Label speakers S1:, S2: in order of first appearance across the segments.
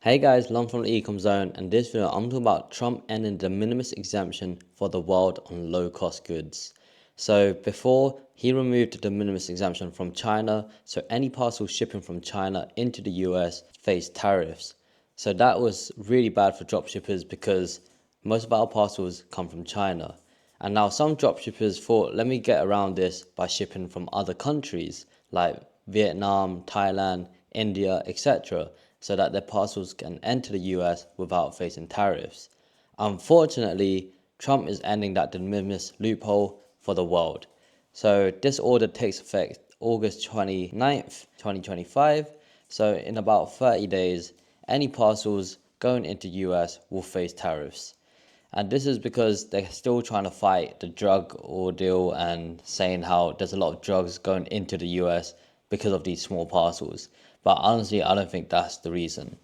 S1: Hey guys, Lon from the ECOM Zone, and this video I'm talking about Trump ending the minimis exemption for the world on low cost goods. So before, he removed the minimis exemption from China, so any parcel shipping from China into the US faced tariffs. So that was really bad for dropshippers because most of our parcels come from China. And now some dropshippers thought, let me get around this by shipping from other countries like Vietnam, Thailand, India, etc., so that their parcels can enter the US without facing tariffs. Unfortunately, Trump is ending that de minimis loophole for the world. So this order takes effect August 29th, 2025. So in about 30 days, any parcels going into US will face tariffs. And this is because they're still trying to fight the drug ordeal and saying how there's a lot of drugs going into the US because of these small parcels. But honestly, I don't think that's the reason.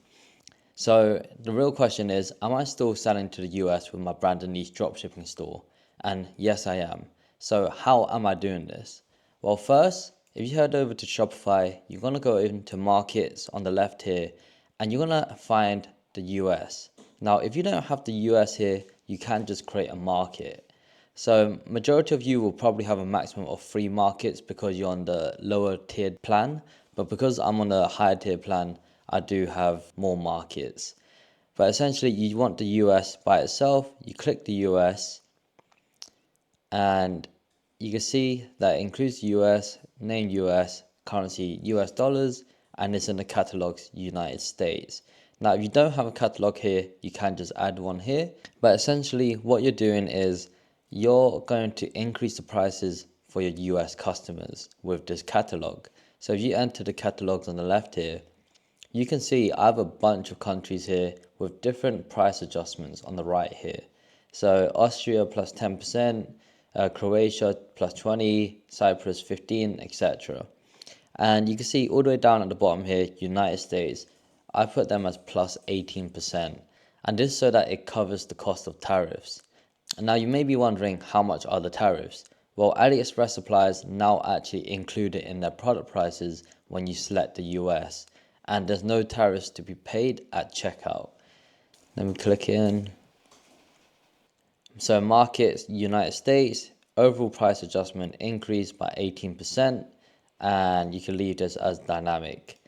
S1: So the real question is, am I still selling to the US with my brand and niche dropshipping store? And yes, I am. So how am I doing this? Well, first, if you head over to Shopify, you're going to go into markets on the left here, and you're going to find the US. Now, if you don't have the US here, you can just create a market. So majority of you will probably have a maximum of 3 markets because you're on the lower tiered plan. But because I'm on a higher tier plan, I do have more markets. But essentially you want the US by itself, you click the US and you can see that it includes US, name US, currency US dollars, and it's in the catalogs United States. Now, if you don't have a catalog here, you can just add one here. But essentially what you're doing is you're going to increase the prices for your US customers with this catalog. So if you enter the catalogs on the left here, you can see I have a bunch of countries here with different price adjustments on the right here. So Austria plus 10%, Croatia plus 20, Cyprus 15, etc. And you can see all the way down at the bottom here, United States, I put them as plus 18%. And this is so that it covers the cost of tariffs. And now you may be wondering, how much are the tariffs? Well, AliExpress suppliers now actually include it in their product prices when you select the US. And there's no tariffs to be paid at checkout. Let me click in. So markets, United States, overall price adjustment increased by 18%, and you can leave this as dynamic.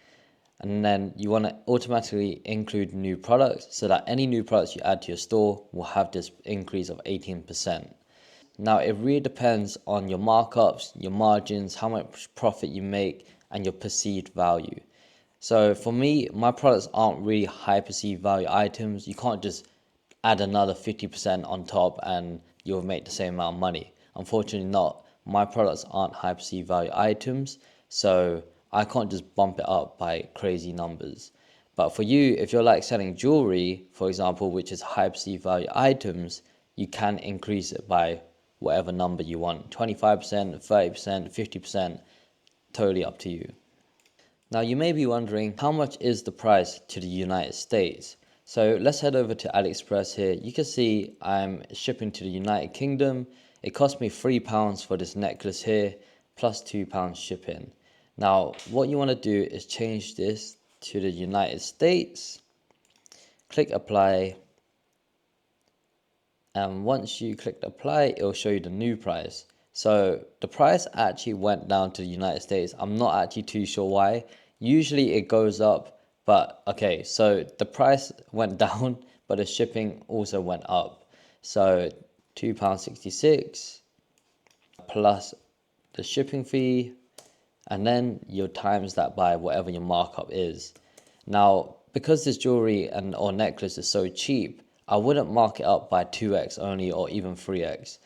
S1: And then you want to automatically include new products so that any new products you add to your store will have this increase of 18%. Now, it really depends on your markups, your margins, how much profit you make, and your perceived value. So for me, my products aren't really high perceived value items. You can't just add another 50% on top and you'll make the same amount of money. Unfortunately not. My products aren't high perceived value items, so I can't just bump it up by crazy numbers. But for you, if you're like selling jewelry, for example, which is high perceived value items, you can increase it by whatever number you want. 25%, 30%, 50%, totally up to you. Now you may be wondering, how much is the price to the United States? So let's head over to AliExpress here. You can see I'm shipping to the United Kingdom. It cost me £3 for this necklace here, plus £2 shipping. Now what you want to do is change this to the United States. Click apply. And once you click apply, it'll show you the new price. So the price actually went down to the United States. I'm not actually too sure why. Usually it goes up, but okay, so the price went down, but the shipping also went up. So £2.66 plus the shipping fee, and then you times that by whatever your markup is. Now, because this jewelry and or necklace is so cheap, I wouldn't mark it up by 2x only or even 3x.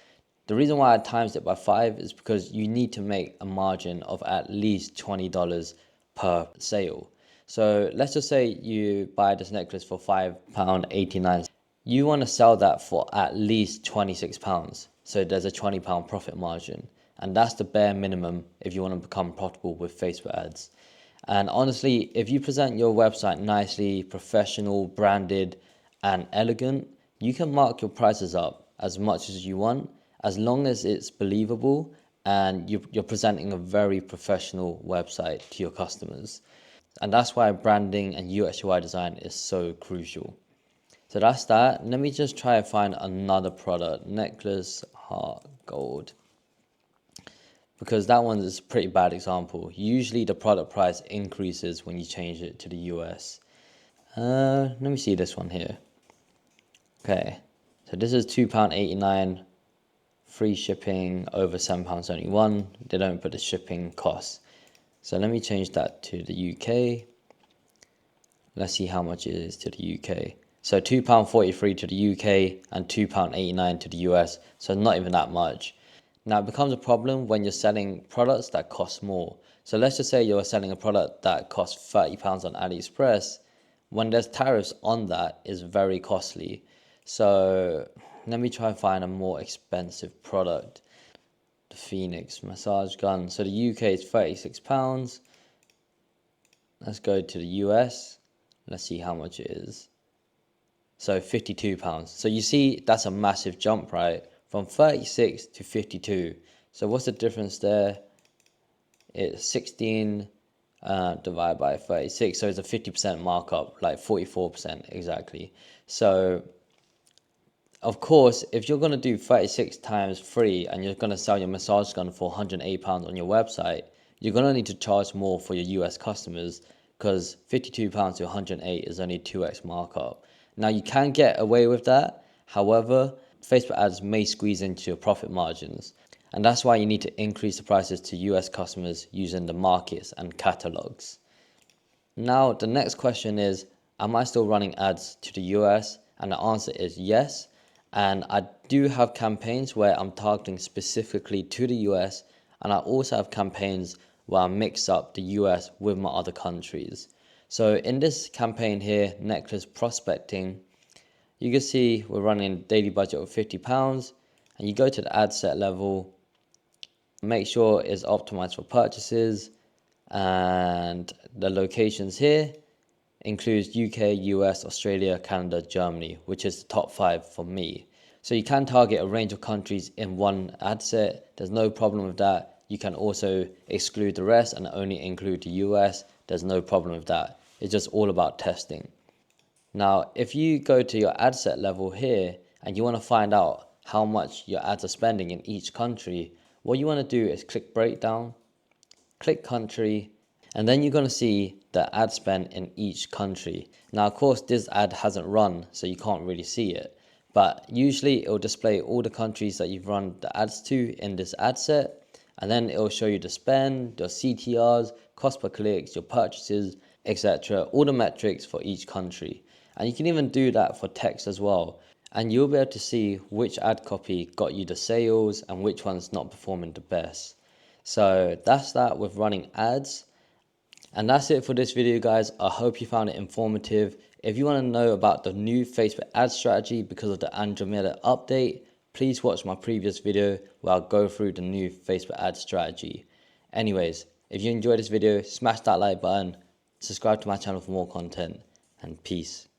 S1: The reason why I times it by 5 is because you need to make a margin of at least $20 per sale. So let's just say you buy this necklace for £5.89. You want to sell that for at least £26. So there's a £20 profit margin. And that's the bare minimum if you want to become profitable with Facebook ads. And honestly, if you present your website nicely, professional, branded, and elegant, you can mark your prices up as much as you want, as long as it's believable and you're presenting a very professional website to your customers. And that's why branding and UX UI design is so crucial. So that's that. Let me just try and find another product, necklace, heart, gold, because that one is a pretty bad example. Usually the product price increases when you change it to the US. Let me see this one here. Okay, so this is £2.89, free shipping, over £7.71. They don't put the shipping cost. So let me change that to the UK. Let's see how much it is to the UK. So £2.43 to the UK and £2.89 to the US. So not even that much. Now it becomes a problem when you're selling products that cost more. So let's just say you're selling a product that costs £30 on AliExpress. When there's tariffs on that, it's very costly. So let me try and find a more expensive product. The Phoenix massage gun. So the UK is £36. Let's go to the US. Let's see how much it is. So £52. So you see, that's a massive jump, right? From 36 to 52. So what's the difference there? It's 16 divided by 36. So it's a 50% markup, like 44% exactly. So of course, if you're going to do 36 times free and you're going to sell your massage gun for £108 on your website, you're going to need to charge more for your US customers, because £52 to 108 is only 2x markup. Now you can get away with that. However, Facebook ads may squeeze into your profit margins. And that's why you need to increase the prices to US customers using the markets and catalogs. Now, the next question is, am I still running ads to the US? And the answer is yes. And I do have campaigns where I'm targeting specifically to the US. And I also have campaigns where I mix up the US with my other countries. So in this campaign here, necklace prospecting, you can see we're running a daily budget of £50. And you go to the ad set level, make sure it's optimized for purchases. And the locations here includes UK, US, Australia, Canada, Germany, which is the top 5 for me. So you can target a range of countries in one ad set. There's no problem with that. You can also exclude the rest and only include the US. There's no problem with that. It's just all about testing. Now, if you go to your ad set level here and you want to find out how much your ads are spending in each country, what you want to do is click breakdown, click country, and then you're going to see the ad spend in each country. Now, of course, this ad hasn't run, so you can't really see it. But usually it will display all the countries that you've run the ads to in this ad set. And then it will show you the spend, your CTRs, cost per clicks, your purchases, etc. All the metrics for each country. And you can even do that for text as well. And you'll be able to see which ad copy got you the sales and which one's not performing the best. So that's that with running ads. And that's it for this video, guys. I hope you found it informative. If you want to know about the new Facebook ad strategy because of the Andromeda update, please watch my previous video where I'll go through the new Facebook ad strategy. Anyways, if you enjoyed this video, smash that like button, subscribe to my channel for more content, and peace.